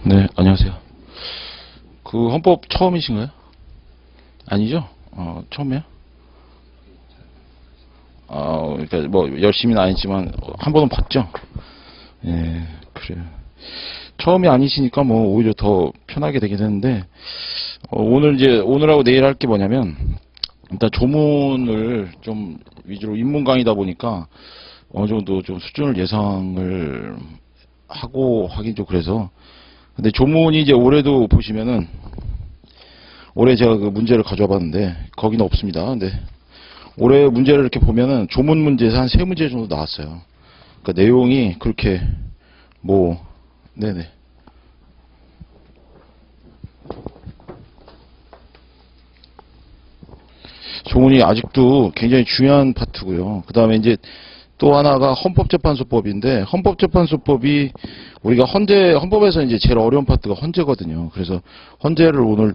네, 안녕하세요. 그 헌법 처음이신가요? 아니죠? 처음이에요? 그러니까 뭐 열심히는 아니지만 한 번은 봤죠? 예, 그래요. 처음이 아니시니까 뭐 오히려 더 편하게 되게 되는데 오늘하고 내일 할 게 뭐냐면 일단 조문을 좀 위주로 입문 강의다 보니까 어느 정도 좀 수준을 예상을 하고 하긴 좀 그래서 근데 조문이 이제 올해도 보시면은 올해 제가 그 문제를 가져와 봤는데 거기는 없습니다. 근데 올해 문제를 이렇게 보면은 조문 문제에서 한 3문제 정도 나왔어요. 그러니까 내용이 그렇게 뭐 네네. 조문이 아직도 굉장히 중요한 파트고요. 그 다음에 이제 또 하나가 헌법재판소법인데 헌법재판소법이 우리가 헌법에서 이제 제일 어려운 파트가 헌재거든요. 그래서 헌재를 오늘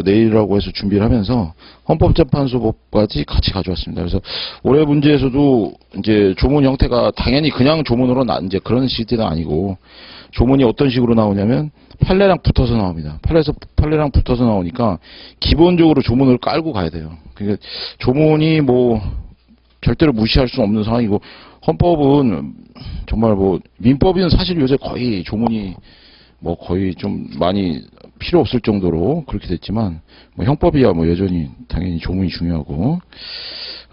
내일이라고 해서 준비를 하면서 헌법재판소법까지 같이 가져왔습니다. 그래서 올해 문제에서도 이제 조문 형태가 당연히 그냥 조문으로 이제 그런 시대는 아니고 조문이 어떤 식으로 나오냐면 판례랑 붙어서 나옵니다. 판례랑 붙어서 나오니까 기본적으로 조문을 깔고 가야 돼요. 그러니까 조문이 뭐 절대로 무시할 수 없는 상황이고 헌법은 정말 뭐 민법은 사실 요새 거의 조문이 뭐 거의 좀 많이 필요 없을 정도로 그렇게 됐지만 뭐 형법이야 뭐 여전히 당연히 조문이 중요하고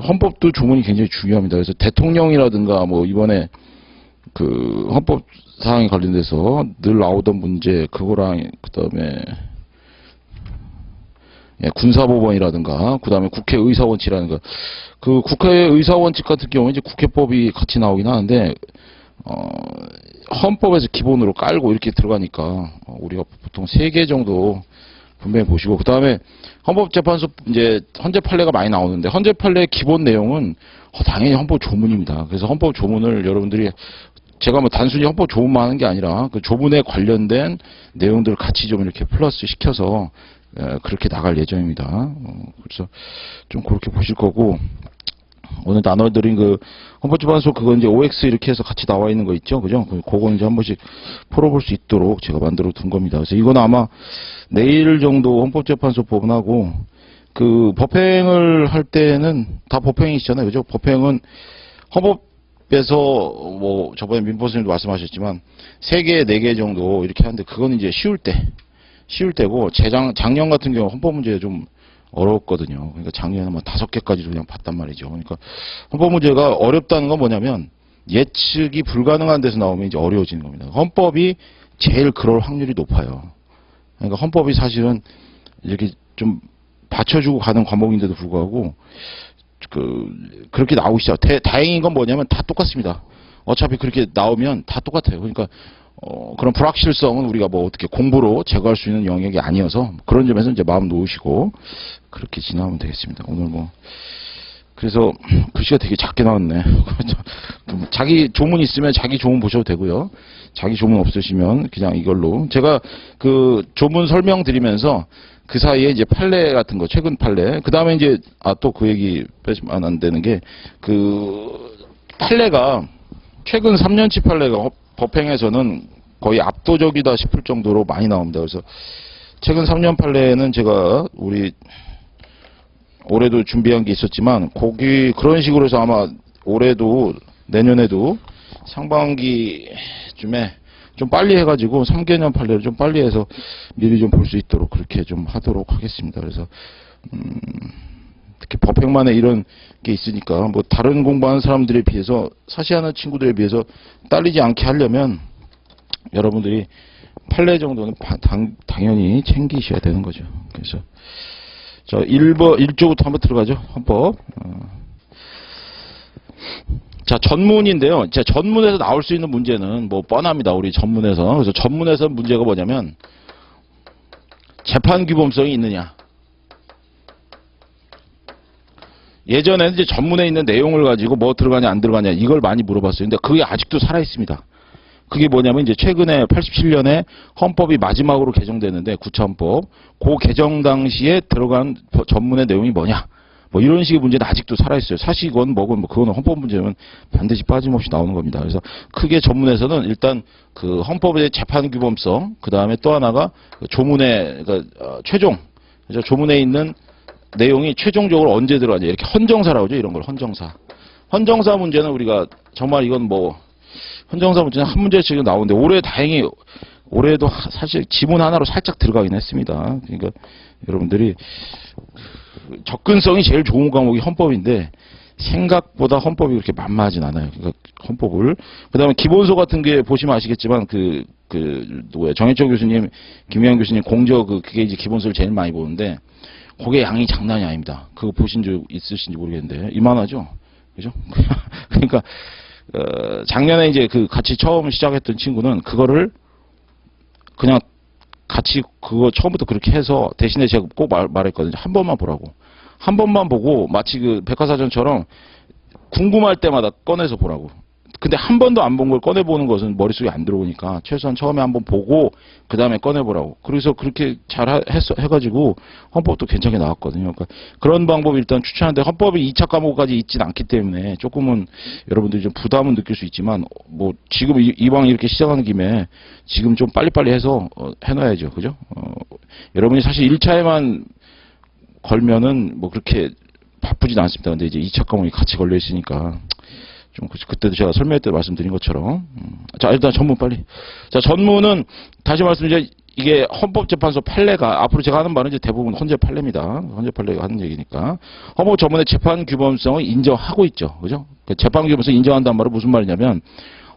헌법도 조문이 굉장히 중요합니다. 그래서 대통령이라든가 뭐 이번에 그 헌법 사항에 관련돼서 늘 나오던 문제 그거랑 그다음에 군사법원이라든가 그다음에 국회의사원칙이라든가 그 국회의사원칙 같은 경우는 이제 국회법이 같이 나오긴 하는데 헌법에서 기본으로 깔고 이렇게 들어가니까 우리가 보통 3개 정도 분명히 보시고 그다음에 헌법재판소 이제 헌재 판례가 많이 나오는데 헌재 판례 기본 내용은 당연히 헌법 조문입니다. 그래서 헌법 조문을 여러분들이 제가 뭐 단순히 헌법 조문만 하는 게 아니라 그 조문에 관련된 내용들을 같이 좀 이렇게 플러스 시켜서 그렇게 나갈 예정입니다. 그래서 좀 그렇게 보실 거고 오늘 나눠드린 그 헌법재판소 그거 이제 OX 이렇게 해서 같이 나와 있는 거 있죠, 그죠? 그거 이제 한 번씩 풀어볼 수 있도록 제가 만들어 둔 겁니다. 그래서 이건 아마 내일 정도 헌법재판소 법원하고 그 법행을 할 때는 다 법행이시잖아요, 그죠? 법행은 헌법에서 뭐 저번에 민법 선생님도 말씀하셨지만 3개, 4개 정도 이렇게 하는데 그건 이제 쉬울 때고 작년 같은 경우 헌법 문제가 좀 어려웠거든요. 그러니까 작년에 뭐 5개까지도 그냥 봤단 말이죠. 그러니까 헌법 문제가 어렵다는 건 뭐냐면 예측이 불가능한 데서 나오면 이제 어려워지는 겁니다. 헌법이 제일 그럴 확률이 높아요. 그러니까 헌법이 사실은 이렇게 좀 받쳐주고 가는 과목인데도 불구하고 그렇게 나오시죠. 다행인 건 뭐냐면 다 똑같습니다. 어차피 그렇게 나오면 다 똑같아요. 그러니까 그런 불확실성은 우리가 뭐 어떻게 공부로 제거할 수 있는 영역이 아니어서 그런 점에서 이제 마음 놓으시고 그렇게 지나면 되겠습니다. 오늘 뭐 그래서 글씨가 되게 작게 나왔네. 자기 조문 있으면 자기 조문 보셔도 되고요. 자기 조문 없으시면 그냥 이걸로 제가 그 조문 설명드리면서 그 사이에 이제 판례 같은 거 최근 판례 그 다음에 이제 또 그 얘기 빼시면 안 되는 게 그 판례가 최근 3년치 판례가 법행에서는 거의 압도적이다 싶을 정도로 많이 나옵니다. 그래서 최근 3년 판례는 제가 올해도 준비한 게 있었지만 그런 식으로 해서 아마 올해도 내년에도 상반기쯤에 좀 빨리 해가지고 3개년 판례를 좀 빨리 해서 미리 좀 볼 수 있도록 그렇게 좀 하도록 하겠습니다. 그래서 특히 법행만에 이런 게 있으니까 뭐 다른 공부하는 사람들에 비해서 사시하는 친구들에 비해서 딸리지 않게 하려면 여러분들이 판례 정도는 당연히 챙기셔야 되는 거죠. 그래서 1조부터 한번 들어가죠. 헌법. 자, 전문인데요. 전문에서 나올 수 있는 문제는 뭐 뻔합니다. 우리 전문에서. 그래서 전문에서 문제가 뭐냐면 재판 규범성이 있느냐. 예전에는 이제 전문에 있는 내용을 가지고 뭐 들어가냐 안 들어가냐 이걸 많이 물어봤어요. 근데 그게 아직도 살아 있습니다. 그게 뭐냐면 이제 최근에 87년에 헌법이 마지막으로 개정됐는데 구차헌법 그 개정 당시에 들어간 전문의 내용이 뭐냐 뭐 이런 식의 문제는 아직도 살아있어요. 사실건 뭐건 뭐 그거는 헌법 문제면 반드시 빠짐없이 나오는 겁니다. 그래서 크게 전문에서는 일단 그 헌법의 재판 규범성, 그 다음에 또 하나가 조문의 그러니까 최종, 그래서 조문에 있는 내용이 최종적으로 언제 들어가냐 이렇게 헌정사라고 하죠. 이런 걸 헌정사. 헌정사 문제는 우리가 정말 이건 뭐 헌정사 문제는 한 문제씩 나오는데 올해 다행히 올해도 사실 지문 하나로 살짝 들어가긴 했습니다. 그러니까 여러분들이 접근성이 제일 좋은 과목이 헌법인데 생각보다 헌법이 그렇게 만만하진 않아요. 그러니까 헌법을 그다음에 기본소 같은 게 보시면 아시겠지만 누구야 정해철 교수님, 김영현 교수님 공저 그게 이제 기본소를 제일 많이 보는데 그게 양이 장난이 아닙니다. 그거 보신 적 있으신지 모르겠는데 이만하죠, 그죠? 그러니까 작년에 이제 같이 처음 시작했던 친구는 그거를 그냥 같이 그거 처음부터 그렇게 해서 대신에 제가 꼭 말했거든요. 한 번만 보라고. 한 번만 보고 마치 백과사전처럼 궁금할 때마다 꺼내서 보라고. 근데 한 번도 안 본 걸 꺼내보는 것은 머릿속에 안 들어오니까 최소한 처음에 한번 보고 그 다음에 꺼내보라고. 그래서 그렇게 잘 해가지고 헌법도 괜찮게 나왔거든요. 그러니까 그런 방법 일단 추천하는데 헌법이 2차 과목까지 있진 않기 때문에 조금은 여러분들이 좀 부담은 느낄 수 있지만 뭐 지금 이왕 이렇게 시작하는 김에 지금 좀 빨리빨리 해서 해놔야죠. 그죠? 여러분이 사실 1차에만 걸면은 뭐 그렇게 바쁘진 않습니다. 근데 이제 2차 과목이 같이 걸려 있으니까 좀 그때도 제가 설명할 때 말씀드린 것처럼 자 일단 전문 빨리 자 전문은 다시 말씀드리자 이게 헌법재판소 판례가 앞으로 제가 하는 말은 이제 대부분 헌재 판례입니다. 헌재 판례가 하는 얘기니까 헌법 전문의 재판 규범성을 인정하고 있죠. 그죠? 재판 규범성 인정한다는 말은 무슨 말이냐면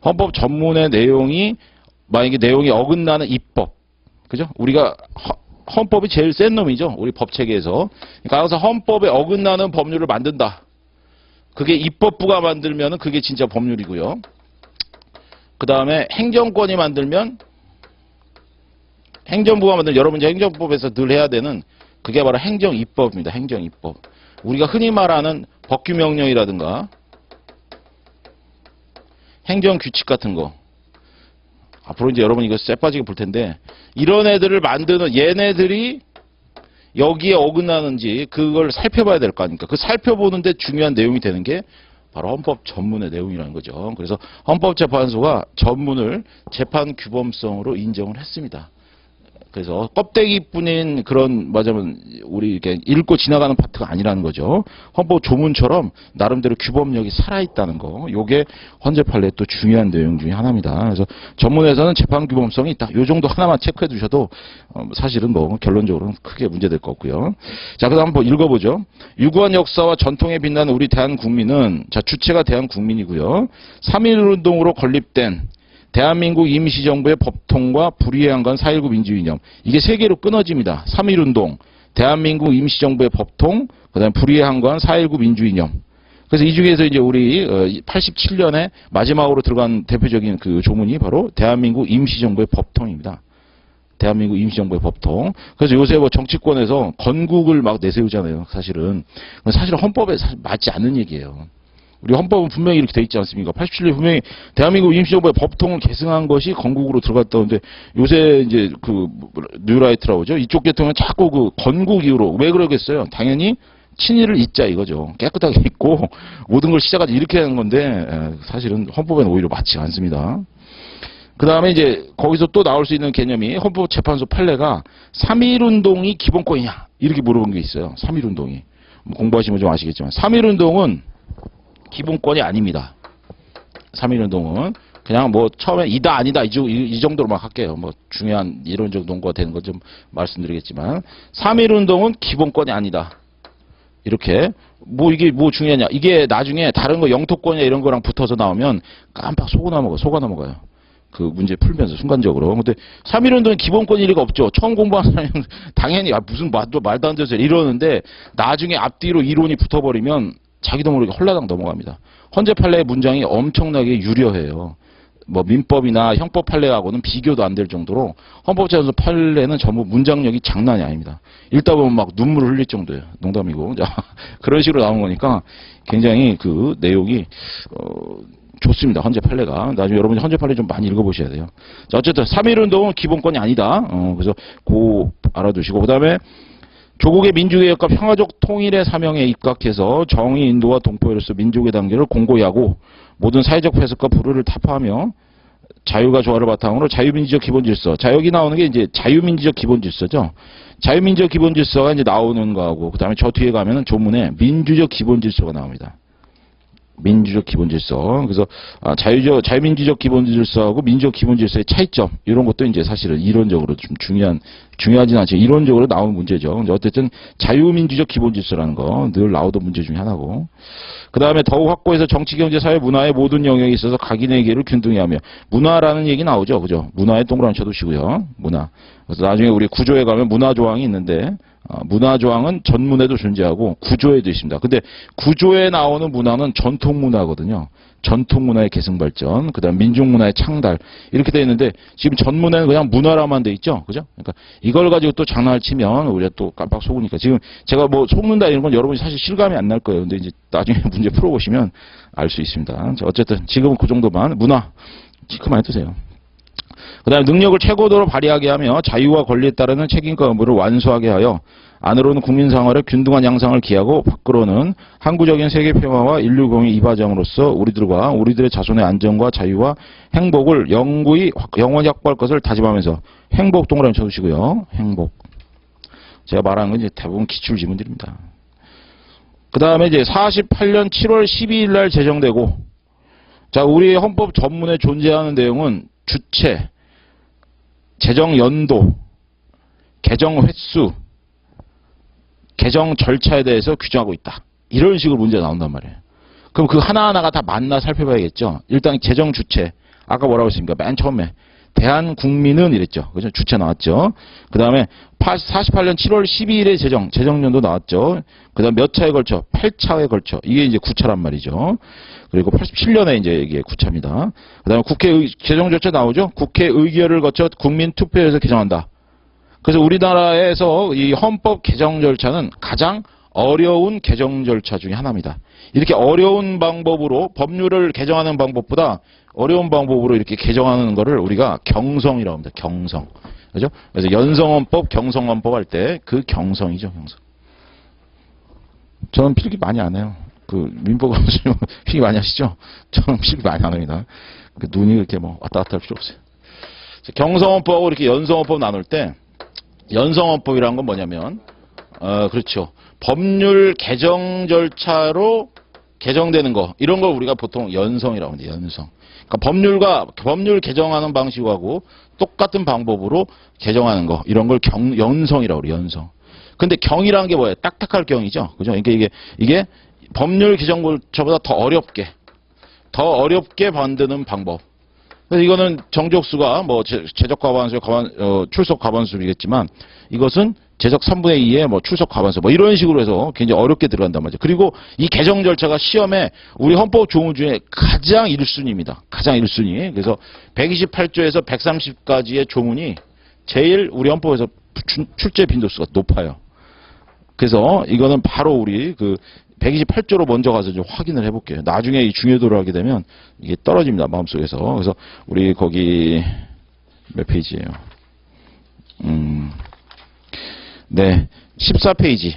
헌법 전문의 내용이 만약에 내용이 어긋나는 입법 그죠? 우리가 헌법이 제일 센 놈이죠. 우리 법체계에서 그러니까 그래서 헌법에 어긋나는 법률을 만든다. 그게 입법부가 만들면은 그게 진짜 법률이고요. 그 다음에 행정권이 만들면 행정부가 만들면 여러분 이제 행정법에서 늘 해야 되는 그게 바로 행정입법입니다. 행정입법. 우리가 흔히 말하는 법규명령이라든가 행정규칙 같은 거. 앞으로 이제 여러분 이거 쎄빠지게 볼 텐데 이런 애들을 만드는 얘네들이 여기에 어긋나는지 그걸 살펴봐야 될 거 아닙니까? 그 살펴보는데 중요한 내용이 되는 게 바로 헌법 전문의 내용이라는 거죠. 그래서 헌법재판소가 전문을 재판 규범성으로 인정을 했습니다. 그래서 껍데기뿐인 그런 맞으면 우리 이렇게 읽고 지나가는 파트가 아니라는 거죠. 헌법 조문처럼 나름대로 규범력이 살아있다는 거. 요게 헌재 판례의 또 중요한 내용 중에 하나입니다. 그래서 전문에서는 재판 규범성이 딱 요 정도 하나만 체크해 두셔도 사실은 뭐 결론적으로는 크게 문제될 것 같고요. 자, 그다음 한번 읽어보죠. 유구한 역사와 전통에 빛나는 우리 대한국민은 자 주체가 대한국민이고요. 3.1운동으로 건립된 대한민국 임시정부의 법통과 불의에 한건 4.19 민주이념. 이게 세 개로 끊어집니다. 3.1운동, 대한민국 임시정부의 법통, 그 다음에 불의에 한건 4.19 민주이념. 그래서 이 중에서 이제 우리 87년에 마지막으로 들어간 대표적인 그 조문이 바로 대한민국 임시정부의 법통입니다. 대한민국 임시정부의 법통. 그래서 요새 뭐 정치권에서 건국을 막 내세우잖아요. 사실은 헌법에 사실 맞지 않는 얘기예요. 우리 헌법은 분명히 이렇게 돼 있지 않습니까? 87년에 분명히 대한민국 임시정부의 법통을 계승한 것이 건국으로 들어갔다는데 요새 이제 뉴라이트라고 하죠. 이쪽 계통은 자꾸 건국 이후로 왜 그러겠어요? 당연히 친일을 잊자 이거죠. 깨끗하게 잊고 모든 걸 시작하지 이렇게 하는 건데 사실은 헌법에는 오히려 맞지 않습니다. 그 다음에 이제 거기서 또 나올 수 있는 개념이 헌법재판소 판례가 3.1운동이 기본권이냐 이렇게 물어본 게 있어요. 3.1운동이 공부하시면 좀 아시겠지만 3.1운동은 기본권이 아닙니다. 3.1운동은 그냥 뭐 처음에 이다 아니다 이 정도로만 할게요. 뭐 중요한 이론적 논거가 되는 거 좀 말씀드리겠지만 3.1운동은 기본권이 아니다. 이렇게 뭐 이게 뭐 중요하냐? 이게 나중에 다른 거 영토권이나 이런 거랑 붙어서 나오면 깜빡 속아 넘어가요. 그 문제 풀면서 순간적으로. 근데 3.1운동은 기본권일 리가 없죠. 처음 공부하는 사람은 당연히 무슨 말도 안 돼서 이러는데 나중에 앞뒤로 이론이 붙어버리면 자기도 모르게 홀라당 넘어갑니다. 헌재 판례의 문장이 엄청나게 유려해요. 뭐 민법이나 형법 판례하고는 비교도 안 될 정도로 헌법재판소 판례는 전부 문장력이 장난이 아닙니다. 읽다 보면 막 눈물을 흘릴 정도예요. 농담이고. 자, 그런 식으로 나온 거니까 굉장히 그 내용이 좋습니다. 헌재 판례가. 나중에 여러분이 헌재 판례 좀 많이 읽어보셔야 돼요. 자, 어쨌든 3.1운동은 기본권이 아니다. 그래서 알아두시고 그다음에 조국의 민주개혁과 평화적 통일의 사명에 입각해서 정의, 인도와 동포로서 민족의 단계를 공고히 하고 모든 사회적 폐석과 불의를 타파하며 자유가 조화를 바탕으로 자유민주적 기본질서. 자, 여기 나오는 게 이제 자유민주적 기본질서죠. 자유민주적 기본질서가 이제 나오는 거하고, 그 다음에 저 뒤에 가면은 조문에 민주적 기본질서가 나옵니다. 민주적 기본질서. 그래서 자유민주적 기본질서하고 민주적 기본질서의 차이점, 이런 것도 이제 사실은 이론적으로 좀 중요하진 않죠. 이론적으로 나오는 문제죠. 근데 어쨌든 자유민주적 기본질서라는 거 늘 나오던 문제 중에 하나고. 그 다음에 더욱 확고해서 정치, 경제, 사회, 문화의 모든 영역에 있어서 각인에게를 균등히 하며, 문화라는 얘기 나오죠. 그죠? 문화에 동그라미 쳐두시고요. 문화. 그래서 나중에 우리 구조에 가면 문화조항이 있는데, 문화조항은 전문에도 존재하고 구조에도 있습니다. 근데 구조에 나오는 문화는 전통문화거든요. 전통문화의 계승발전, 그 다음 민중문화의 창달, 이렇게 되어 있는데, 지금 전문에는 그냥 문화라만 돼 있죠. 그죠? 그러니까 이걸 가지고 또 장난을 치면 우리가 또 깜빡 속으니까, 지금 제가 뭐 속는다 이런 건 여러분이 사실 실감이 안 날 거예요. 근데 이제 나중에 문제 풀어보시면 알 수 있습니다. 자, 어쨌든 지금은 그 정도만. 문화 체크 많이 드세요. 그 다음에 능력을 최고도로 발휘하게 하며 자유와 권리에 따르는 책임과 의무를 완수하게 하여 안으로는 국민 생활의 균등한 양상을 기하고 밖으로는 항구적인 세계 평화와 인류 공의 이바정으로서 우리들과 우리들의 자손의 안전과 자유와 행복을 영원히 확보할 것을 다짐하면서, 행복 동그라미 쳐주시고요. 행복. 제가 말하는 건 이제 대부분 기출 지문들입니다. 그 다음에 이제 48년 7월 12일 날 제정되고, 자, 우리 헌법 전문에 존재하는 내용은 주체, 제정 연도, 개정 횟수, 개정 절차에 대해서 규정하고 있다. 이런 식으로 문제가 나온단 말이에요. 그럼 그 하나하나가 다 맞나 살펴봐야겠죠. 일단 제정 주체. 아까 뭐라고 했습니까? 맨 처음에. 대한국민은 이랬죠. 그죠? 주체 나왔죠. 그 다음에 48년 7월 12일에 제정연도 나왔죠. 그 다음 몇 차에 걸쳐? 8차에 걸쳐. 이게 이제 9차란 말이죠. 그리고 87년에 이제 이게 9차입니다. 그 다음에 제정 절차 나오죠. 국회 의결을 거쳐 국민 투표에서 개정한다. 그래서 우리나라에서 이 헌법 개정 절차는 가장 어려운 개정 절차 중에 하나입니다. 이렇게 어려운 방법으로 법률을 개정하는 방법보다 어려운 방법으로 이렇게 개정하는 거를 우리가 경성이라고 합니다. 경성. 그죠? 그래서 연성헌법, 경성헌법 할 때 그 경성이죠, 경성. 저는 필기 많이 안 해요. 그 민법 교수님 필기 많이 하시죠? 저는 필기 많이 안 합니다. 그 눈이 이렇게 뭐 왔다 갔다 할 필요 없어요. 경성헌법하고 이렇게 연성헌법 나눌 때, 연성헌법이라는 건 뭐냐면, 그렇죠. 법률 개정 절차로 개정되는 거, 이런 걸 우리가 보통 연성이라고 합니다. 연성. 그러니까 법률 개정하는 방식하고 똑같은 방법으로 개정하는 거, 이런 걸 연성이라고 그래요. 연성. 근데 경이라는 게 뭐예요? 딱딱할 경이죠. 그죠? 그러니까 이게 법률 개정 절차보다 더 어렵게 만드는 방법. 그래서 이거는 정족수가 뭐 제적 과반수, 출석 과반수이겠지만, 이것은 제적 3분의 2의 뭐 출석 과반수, 뭐 이런 식으로 해서 굉장히 어렵게 들어간단 말이죠. 그리고 이 개정 절차가 시험에 우리 헌법 조문 중에 가장 1순위입니다. 가장 1순위. 그래서 128조에서 130까지의 조문이 제일 우리 헌법에서 출제 빈도수가 높아요. 그래서 이거는 바로 우리 그 128조로 먼저 가서 좀 확인을 해볼게요. 나중에 이 중요도를 하게 되면 이게 떨어집니다. 마음속에서. 그래서 우리 거기 몇 페이지예요? 네, 14페이지.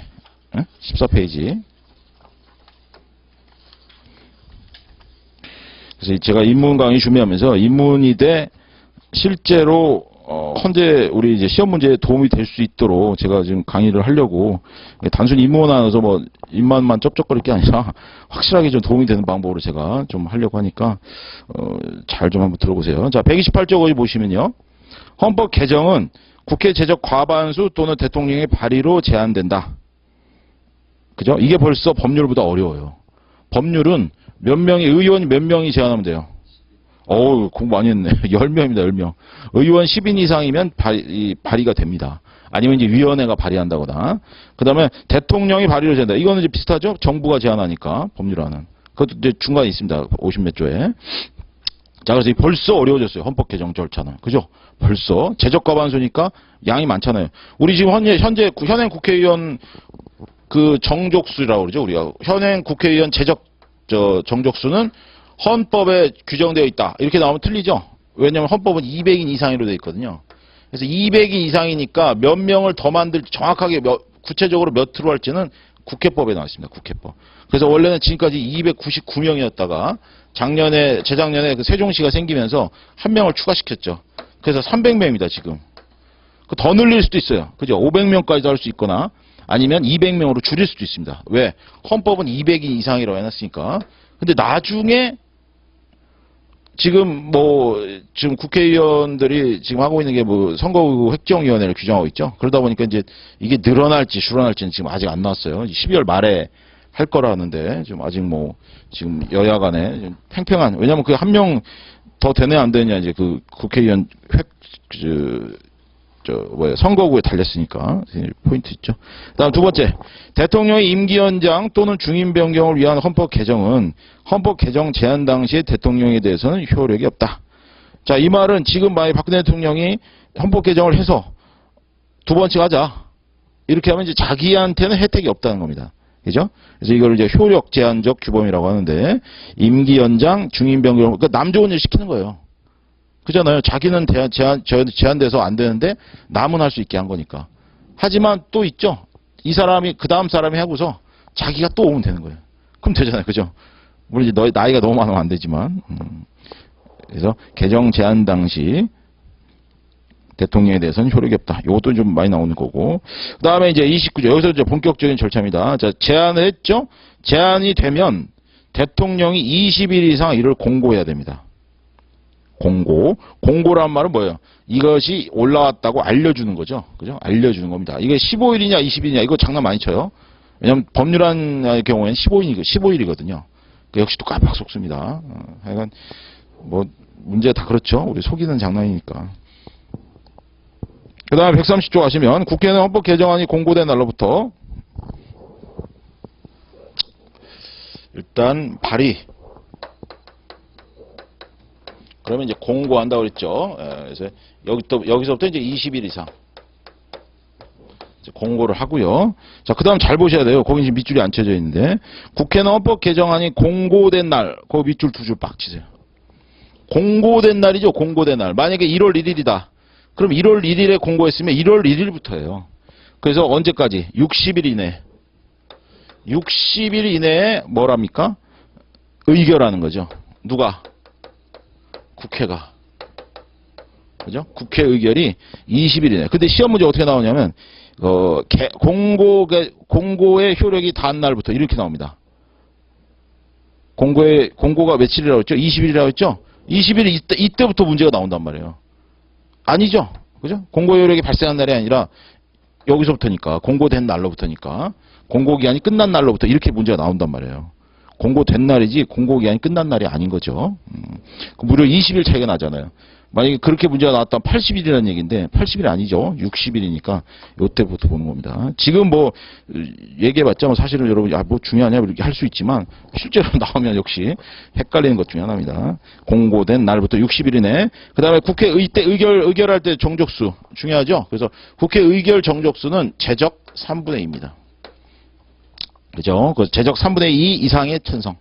14페이지. 그래서 제가 인문 강의 준비하면서 인문이대 실제로 현재 우리 이제 시험 문제에 도움이 될 수 있도록 제가 지금 강의를 하려고, 단순히 인문 안에서 뭐 입만만 쩝쩝거릴 게 아니라 확실하게 좀 도움이 되는 방법으로 제가 좀 하려고 하니까 잘 좀 한번 들어보세요. 자, 128조 거기 보시면요. 헌법 개정은 국회 제적 과반수 또는 대통령의 발의로 제한된다. 그죠? 이게 벌써 법률보다 어려워요. 법률은 의원 몇 명이 제한하면 돼요. 어우, 공부 많이 했네. 10명입니다, 10명. 의원 10인 이상이면 발의가 됩니다. 아니면 이제 위원회가 발의한다거나. 그 다음에 대통령이 발의로 제한다. 이거는 이제 비슷하죠? 정부가 제한하니까, 법률안은. 그것도 이제 중간에 있습니다. 50몇 조에. 자, 그래서 벌써 어려워졌어요. 헌법 개정 절차는. 그죠? 벌써. 제적 과반수니까 양이 많잖아요. 우리 지금 현재 현행 국회의원 그 정족수라고 그러죠, 우리가. 현행 국회의원 정족수는 헌법에 규정되어 있다. 이렇게 나오면 틀리죠? 왜냐면 헌법은 200인 이상으로 되어 있거든요. 그래서 200인 이상이니까 몇 명을 더 정확하게 구체적으로 몇으로 할지는 국회법에 나와 있습니다. 국회법. 그래서 원래는 지금까지 299명이었다가 재작년에 그 세종시가 생기면서 한 명을 추가시켰죠. 그래서 300명입니다, 지금. 더 늘릴 수도 있어요. 그죠? 500명까지도 할 수 있거나 아니면 200명으로 줄일 수도 있습니다. 왜? 헌법은 200인 이상이라고 해놨으니까. 근데 나중에 지금 지금 국회의원들이 지금 하고 있는 게 선거구 획정위원회를 규정하고 있죠. 그러다 보니까 이제 이게 늘어날지 줄어날지는 지금 아직 안 나왔어요. 12월 말에 할 거라는데 지금 아직 지금 여야 간에 팽팽한, 왜냐면 그 한 명 더 되냐 안 되냐 이제 그 국회의원 선거구에 달렸으니까 포인트 있죠. 다음 두 번째, 대통령의 임기 연장 또는 중임 변경을 위한 헌법 개정은 헌법 개정 제안 당시에 대통령에 대해서는 효력이 없다. 자, 이 말은 지금 만약 박근혜 대통령이 헌법 개정을 해서 두 번째 하자 이렇게 하면 이제 자기한테는 혜택이 없다는 겁니다. 그죠? 그래서 이걸 이제 효력 제한적 규범이라고 하는데, 임기 연장, 중임 변경, 그러니까 남 좋은 일 시키는 거예요. 그잖아요. 자기는 제한돼서 안 되는데 남은 할 수 있게 한 거니까. 하지만 또 있죠. 이 사람이 그 다음 사람이 하고서 자기가 또 오면 되는 거예요. 그럼 되잖아요. 그죠? 물론 이제 너희 나이가 너무 많으면 안 되지만. 그래서 개정 제안 당시 대통령에 대해서는 효력이 없다. 이것도 좀 많이 나오는 거고. 그 다음에 이제 29조. 여기서 이제 본격적인 절차입니다. 자, 제안을 했죠? 제안이 되면 대통령이 20일 이상 이를 공고해야 됩니다. 공고란 말은 뭐예요? 이것이 올라왔다고 알려주는 거죠. 그죠? 알려주는 겁니다. 이게 15일이냐 20일이냐 이거 장난 많이 쳐요. 왜냐면 법률안 경우에는 15일이거든요. 역시 또 깜빡 속습니다. 하여간 문제 다 그렇죠. 우리 속이는 장난이니까. 그 다음에 130조 가시면 국회는 헌법 개정안이 공고된 날로부터 일단 발의, 그러면 이제 공고한다고 그랬죠. 그래서 여기서부터 이제 20일 이상 이제 공고를 하고요. 자, 그 다음 잘 보셔야 돼요. 거기 지금 밑줄이 안 쳐져 있는데, 국회는 헌법 개정안이 공고된 날, 그 밑줄 두 줄 빡 치세요. 공고된 날이죠. 공고된 날. 만약에 1월 1일이다. 그럼 1월 1일에 공고했으면 1월 1일부터예요. 그래서 언제까지? 60일 이내. 60일 이내에 뭐랍니까? 의결하는 거죠. 누가? 국회가. 그죠? 국회 의결이 20일 이내. 근데 시험 문제 어떻게 나오냐면, 공고의 효력이 닿은 날부터 이렇게 나옵니다. 공고가 며칠이라고 했죠? 20일이라고 했죠? 20일 이때부터 문제가 나온단 말이에요. 아니죠? 그죠? 공고 효력이 발생한 날이 아니라 여기서부터니까, 공고된 날로부터니까, 공고기한이 끝난 날로부터 이렇게 문제가 나온단 말이에요. 공고된 날이지 공고기한이 끝난 날이 아닌 거죠. 무려 20일 차이가 나잖아요. 만약에 그렇게 문제가 나왔다면 80일이라는 얘기인데 80일이 아니죠. 60일이니까 이때부터 보는 겁니다. 지금 얘기해봤자 사실은 여러분 중요하냐 이렇게 할 수 있지만 실제로 나오면 역시 헷갈리는 것 중에 하나입니다. 공고된 날부터 60일 이내. 그 다음에 국회 의결할 때 정족수 중요하죠. 그래서 국회 의결 정족수는 제적 3분의 2입니다. 그죠? 그 제적 3분의 2 이상의 찬성.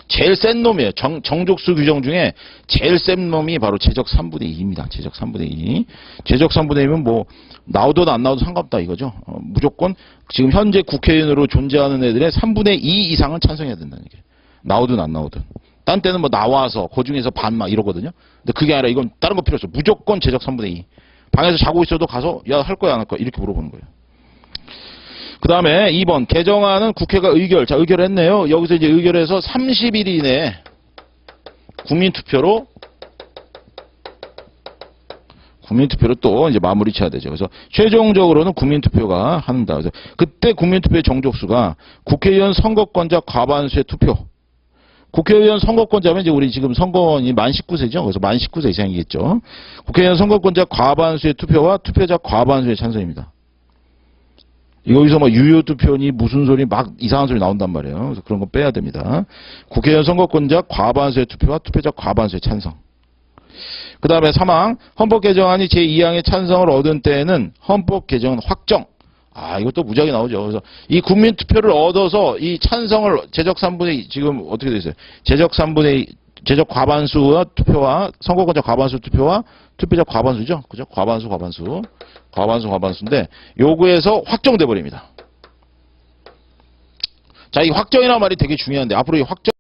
제일 센 놈이에요. 정족수 규정 중에 제일 센 놈이 바로 제적 3분의 2입니다. 제적 3분의 2. 제적 3분의 2면 나오든 안 나오든 상관없다 이거죠. 무조건 지금 현재 국회의원으로 존재하는 애들의 3분의 2 이상은 찬성해야 된다는 얘기예요. 나오든 안 나오든. 딴 때는 나와서 그 중에서 반 이러거든요. 근데 그게 아니라 이건 다른 거 필요 없어. 무조건 제적 3분의 2. 방에서 자고 있어도 가서 야, 할 거야 안 할 거야 이렇게 물어보는 거예요. 그 다음에 2번 개정안은 국회가 의결. 자, 의결했네요. 여기서 이제 의결해서 30일 이내에 국민투표로 또 이제 마무리 쳐야 되죠. 그래서 최종적으로는 국민투표가 한다. 그래서 그때 국민투표의 정족수가 국회의원 선거권자 과반수의 투표. 국회의원 선거권자면 이제 우리 지금 선거원이 만 19세죠. 그래서 만 19세 이상이겠죠. 국회의원 선거권자 과반수의 투표와 투표자 과반수의 찬성입니다. 여기서 유효투표니 무슨 소리 이상한 소리 나온단 말이에요. 그래서 그런 거 빼야 됩니다. 국회의원 선거권자 과반수의 투표와 투표자 과반수의 찬성. 그 다음에 3항 헌법 개정안이 제2항의 찬성을 얻은 때에는 헌법 개정은 확정. 이것도 무지하게 나오죠. 그래서 이 국민투표를 얻어서 이 찬성을 제적 3분의 2 지금 어떻게 되어 있어요? 제적 3분의 제적 과반수와 투표와 선거권자 과반수 투표와 투표자 과반수죠. 그죠? 과반수인데 요구에서 확정돼 버립니다. 자, 이 확정이라는 말이 되게 중요한데 앞으로 이 확정